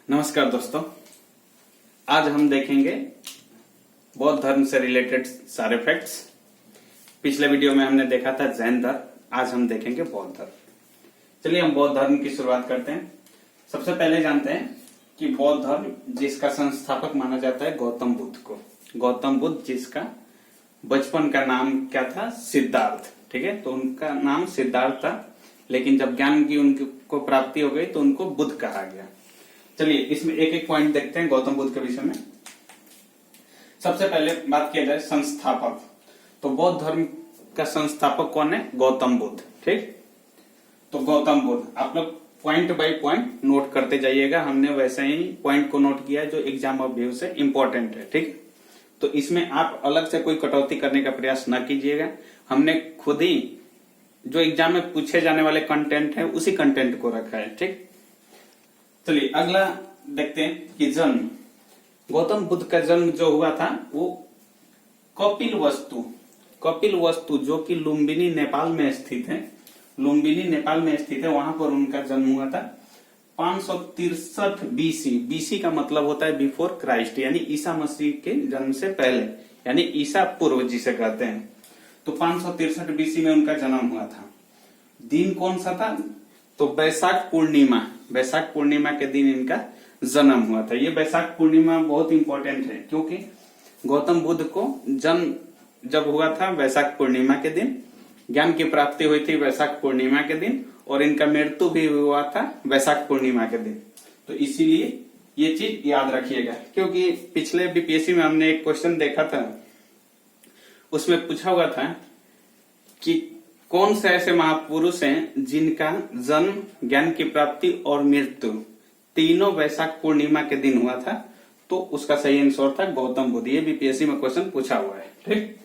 नमस्कार दोस्तों, आज हम देखेंगे बौद्ध धर्म से रिलेटेड सारे फैक्ट्स। पिछले वीडियो में हमने देखा था जैन धर्म, आज हम देखेंगे बौद्ध धर्म। चलिए हम बौद्ध धर्म की शुरुआत करते हैं। सबसे पहले जानते हैं कि बौद्ध धर्म जिसका संस्थापक माना जाता है गौतम बुद्ध को। गौतम बुद्ध जिसका बचपन का नाम क्या था? सिद्धार्थ। ठीक है, तो उनका नाम सिद्धार्थ था, लेकिन जब ज्ञान की उनको प्राप्ति हो गई तो उनको बुद्ध कहा गया। चलिए इसमें एक एक पॉइंट देखते हैं गौतम बुद्ध के विषय में। सबसे पहले बात किया जाए संस्थापक, तो बौद्ध धर्म का संस्थापक कौन है? गौतम बुद्ध। ठीक, तो गौतम बुद्ध आप लोग पॉइंट बाय पॉइंट नोट करते जाइएगा। हमने वैसे ही पॉइंट को नोट किया जो एग्जाम ऑफ व्यू से इंपॉर्टेंट है। ठीक, तो इसमें आप अलग से कोई कटौती करने का प्रयास न कीजिएगा। हमने खुद ही जो एग्जाम में पूछे जाने वाले कंटेंट है उसी कंटेंट को रखा है। ठीक, चलिए अगला देखते हैं कि जन्म। गौतम बुद्ध का जन्म जो हुआ था वो कपिल वस्तु जो कि लुम्बिनी नेपाल में स्थित है। लुम्बिनी नेपाल में स्थित है, वहां पर उनका जन्म हुआ था 563 बीसी। बीसी का मतलब होता है बिफोर क्राइस्ट, यानी ईसा मसीह के जन्म से पहले, यानी ईसा पूर्व जिसे कहते हैं। तो 563 बीसी में उनका जन्म हुआ था। दिन कौन सा था? तो बैसाख पूर्णिमा के दिन इनका जन्म हुआ था। ये बैसाख पूर्णिमा बहुत इंपॉर्टेंट है, क्योंकि गौतम बुद्ध को जन्म जब हुआ था वैशाख पूर्णिमा के दिन, ज्ञान की प्राप्ति हुई थी वैशाख पूर्णिमा के दिन, और इनका मृत्यु भी हुआ था वैशाख पूर्णिमा के दिन। तो इसीलिए ये चीज याद रखिएगा, क्योंकि पिछले बीपीएससी में हमने एक क्वेश्चन देखा था, उसमें पूछा हुआ था कि कौन से ऐसे महापुरुष हैं जिनका जन्म, ज्ञान की प्राप्ति और मृत्यु तीनों वैशाख पूर्णिमा के दिन हुआ था? तो उसका सही आंसर था गौतम बुद्ध। ये बीपीएससी में क्वेश्चन पूछा हुआ है। ठीक,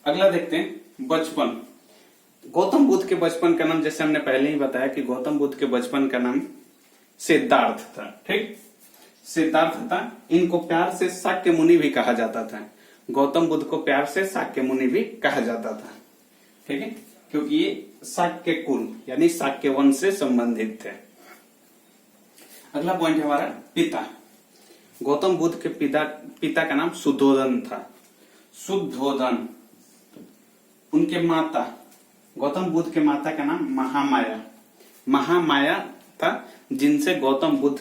अगला देखते हैं बचपन। गौतम बुद्ध के बचपन का नाम, जैसे हमने पहले ही बताया कि गौतम बुद्ध के बचपन का नाम सिद्धार्थ था। ठीक, सिद्धार्थ था। इनको प्यार से शाक्य मुनि भी कहा जाता था। गौतम बुद्ध को प्यार से शाक्य मुनि भी कहा जाता था। ठीक है, क्योंकि ये शाक्य कुल यानी शाक्य वंश से संबंधित थे। अगला पॉइंट है हमारा पिता। गौतम बुद्ध के पिता का नाम शुद्धोधन था। शुद्धोधन। उनके माता, गौतम बुद्ध के माता का नाम महामाया था, जिनसे गौतम बुद्ध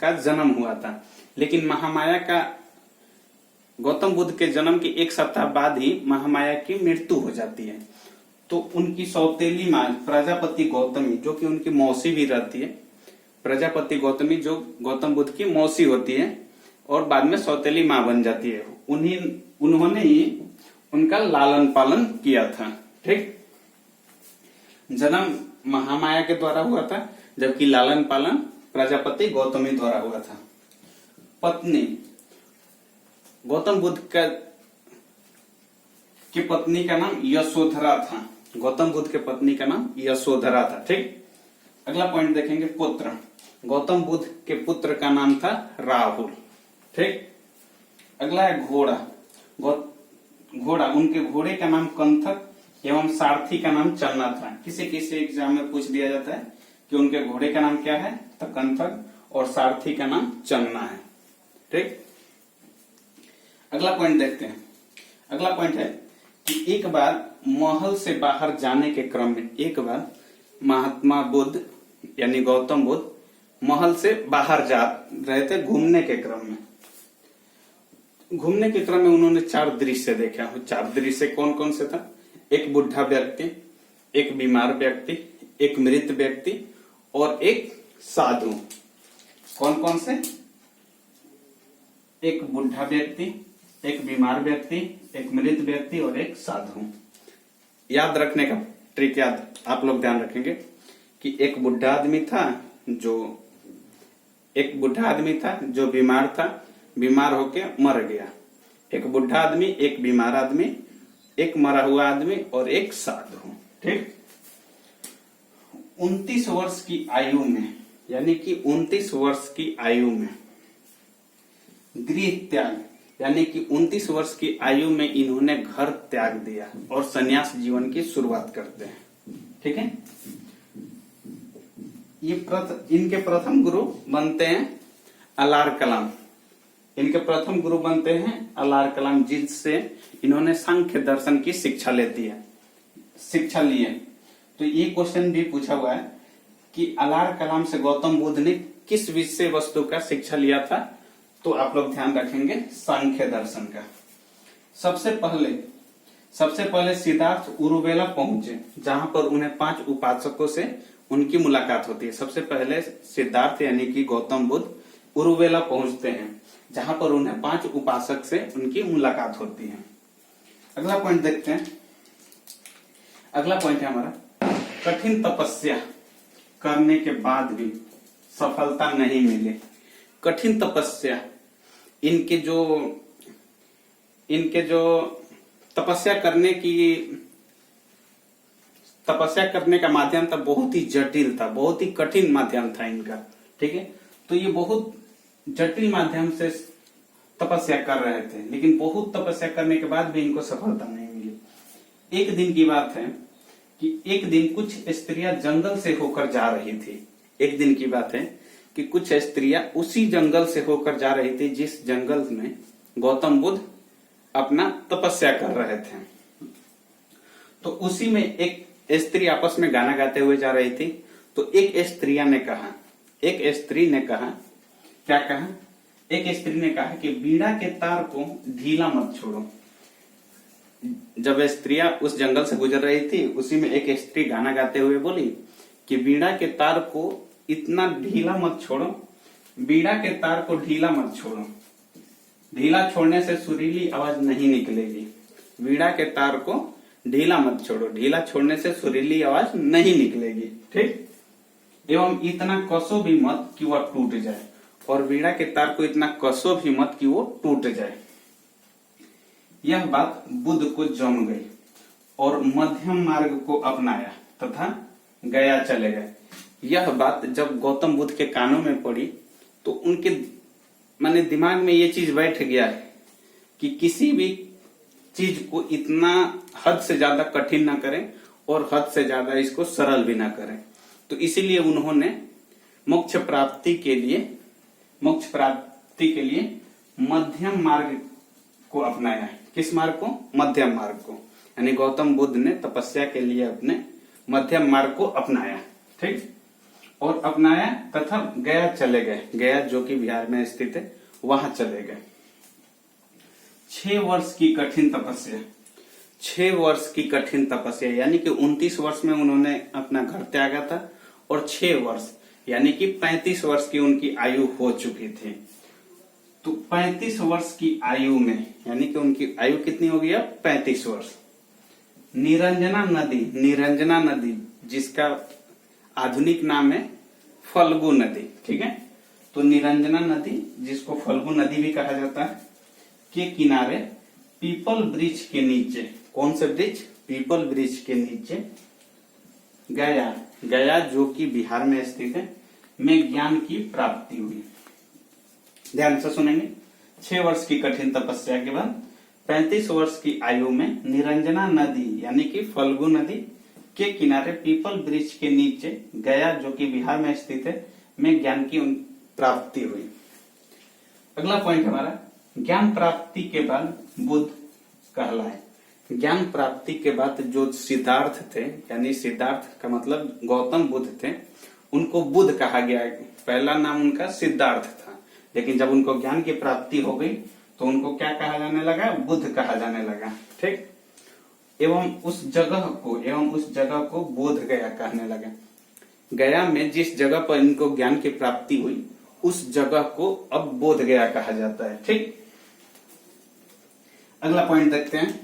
का जन्म हुआ था। लेकिन महामाया का गौतम बुद्ध के जन्म के एक सप्ताह बाद ही महामाया की मृत्यु हो जाती है। तो उनकी सौतेली माँ प्रजापति गौतमी, जो कि उनकी मौसी भी रहती है, प्रजापति गौतमी जो गौतम बुद्ध की मौसी होती है और बाद में सौतेली माँ बन जाती है, उन्होंने ही उनका लालन पालन किया था। ठीक, जन्म महामाया के द्वारा हुआ था, जबकि लालन पालन प्रजापति गौतमी द्वारा हुआ था। पत्नी, गौतम बुद्ध की पत्नी का नाम यशोधरा था। गौतम बुद्ध के पत्नी का नाम यशोधरा था। ठीक, अगला पॉइंट देखेंगे पुत्र। गौतम बुद्ध के पुत्र का नाम था राहुल। ठीक, अगला है घोड़ा। उनके घोड़े का नाम कंथक एवं सारथी का नाम चन्ना था। किसी किसी एग्जाम में पूछ दिया जाता है कि उनके घोड़े का नाम क्या है, तो कंथक, और सारथी का नाम चन्ना है। ठीक, अगला पॉइंट देखते हैं। अगला पॉइंट है कि एक बार महल से बाहर जाने के क्रम में, एक बार महात्मा बुद्ध यानी गौतम बुद्ध महल से बाहर जा रहे थे घूमने के क्रम में। घूमने के क्रम में उन्होंने 4 दृश्य देखा। 4 दृश्य कौन कौन से था? एक बुढ़ा व्यक्ति, एक बीमार व्यक्ति, एक मृत व्यक्ति और एक साधु। कौन कौन से? एक बुढ़ा व्यक्ति, एक बीमार व्यक्ति, एक मृत व्यक्ति और एक साधु। याद रखने का ट्रिक याद आप लोग ध्यान रखेंगे कि एक बुढ़ा आदमी था जो बीमार था, बीमार होके मर गया। एक बुढ़ा आदमी, एक बीमार आदमी, एक मरा हुआ आदमी और एक साधु। ठीक, 29 वर्ष की आयु में, यानी कि 29 वर्ष की आयु में गृह त्याग, यानी कि 29 वर्ष की आयु में इन्होंने घर त्याग दिया और सन्यास जीवन की शुरुआत करते हैं। ठीक है, ये इनके प्रथम गुरु बनते हैं अलार कलाम, इनके प्रथम गुरु बनते हैं अलार कलाम, जिनसे इन्होंने सांख्य दर्शन की शिक्षा ली है। तो ये क्वेश्चन भी पूछा हुआ है कि अलार कलाम से गौतम बुद्ध ने किस विषय वस्तु का शिक्षा लिया था, तो आप लोग ध्यान रखेंगे सांख्य दर्शन का। सबसे पहले सिद्धार्थ उरुवेला पहुंचे, जहां पर उन्हें 5 उपासकों से उनकी मुलाकात होती है। सबसे पहले सिद्धार्थ यानी कि गौतम बुद्ध उरुवेला पहुंचते हैं, जहां पर उन्हें 5 उपासक से उनकी मुलाकात होती है। अगला पॉइंट देखते हैं। अगला पॉइंट है हमारा, कठिन तपस्या करने के बाद भी सफलता नहीं मिली। कठिन तपस्या, इनके जो तपस्या करने का माध्यम था बहुत ही जटिल था, बहुत ही कठिन माध्यम था इनका। ठीक है, तो ये बहुत जटिल माध्यम से तपस्या कर रहे थे, लेकिन बहुत तपस्या करने के बाद भी इनको सफलता नहीं मिली। एक दिन की बात है कि एक दिन कुछ स्त्रियां जंगल से होकर जा रही थी। एक दिन की बात है कि कुछ स्त्रियां उसी जंगल से होकर जा रही थी जिस जंगल में गौतम बुद्ध अपना तपस्या कर रहे थे। तो उसी में एक स्त्री आपस में गाना गाते हुए जा रही थी। तो एक स्त्री ने कहा, क्या कहा? एक स्त्री ने कहा कि बीड़ा के तार को ढीला मत छोड़ो। जब स्त्रियां उस जंगल से गुजर रही थी, उसी में एक स्त्री गाना गाते हुए बोली कि बीड़ा के तार को इतना ढीला मत छोड़ो, बीड़ा के तार को ढीला मत छोड़ो, ढीला छोड़ने से सुरीली आवाज नहीं निकलेगी। बीड़ा के तार को ढीला मत छोड़ो, ढीला छोड़ने से सुरीली आवाज नहीं निकलेगी। ठीक, एवं इतना कसो भी मत कि वह टूट जाए, और बीड़ा के तार को इतना कसो भी मत कि वो टूट जाए। यह बात बुद्ध को जम गई और मध्यम मार्ग को अपनाया तथा गया चले गए। यह बात जब गौतम बुद्ध के कानों में पड़ी तो उनके माने दिमाग में ये चीज बैठ गया है कि किसी भी चीज को इतना हद से ज्यादा कठिन ना करें और हद से ज्यादा इसको सरल भी ना करें। तो इसीलिए उन्होंने मोक्ष प्राप्ति के लिए मध्यम मार्ग को अपनाया। किस मार्ग को? मध्यम मार्ग को। यानी गौतम बुद्ध ने तपस्या के लिए अपने मध्यम मार्ग को अपनाया। ठीक, और अपनाया तथा गया चले गए। गया जो कि बिहार में स्थित है, वहां चले गए। 6 वर्ष की कठिन तपस्या, 6 वर्ष की कठिन तपस्या, यानी कि 29 वर्ष में उन्होंने अपना घर त्यागा था और 6 वर्ष यानी कि 35 वर्ष की उनकी आयु हो चुकी थी। तो 35 वर्ष की आयु में, यानी कि उनकी आयु कितनी हो गई? 35 वर्ष। निरंजना नदी जिसका आधुनिक नाम है फल्गु नदी। ठीक है, तो निरंजना नदी जिसको फल्गु नदी भी कहा जाता है, के किनारे पीपल वृक्ष के नीचे, कौन से वृक्ष? पीपल वृक्ष के नीचे गया जो कि बिहार में स्थित है, में ज्ञान की प्राप्ति हुई। ध्यान से सुनेंगे। 6 वर्ष की कठिन तपस्या के बाद 35 वर्ष की आयु में निरंजना नदी यानी कि फल्गु नदी के किनारे पीपल वृक्ष के नीचे गया जो कि बिहार में स्थित है, में ज्ञान की प्राप्ति हुई। अगला पॉइंट हमारा, ज्ञान प्राप्ति के बाद बुद्ध कहलाए। ज्ञान प्राप्ति के बाद जो सिद्धार्थ थे, यानी सिद्धार्थ का मतलब गौतम बुद्ध थे, उनको बुद्ध कहा गया। पहला नाम उनका सिद्धार्थ था, लेकिन जब उनको ज्ञान की प्राप्ति हो गई तो उनको क्या कहा जाने लगा? बुद्ध कहा जाने लगा। ठीक, एवं उस जगह को बोध गया कहने लगे। गया में जिस जगह पर इनको ज्ञान की प्राप्ति हुई उस जगह को अब बोध गया कहा जाता है। ठीक, अगला पॉइंट देखते हैं।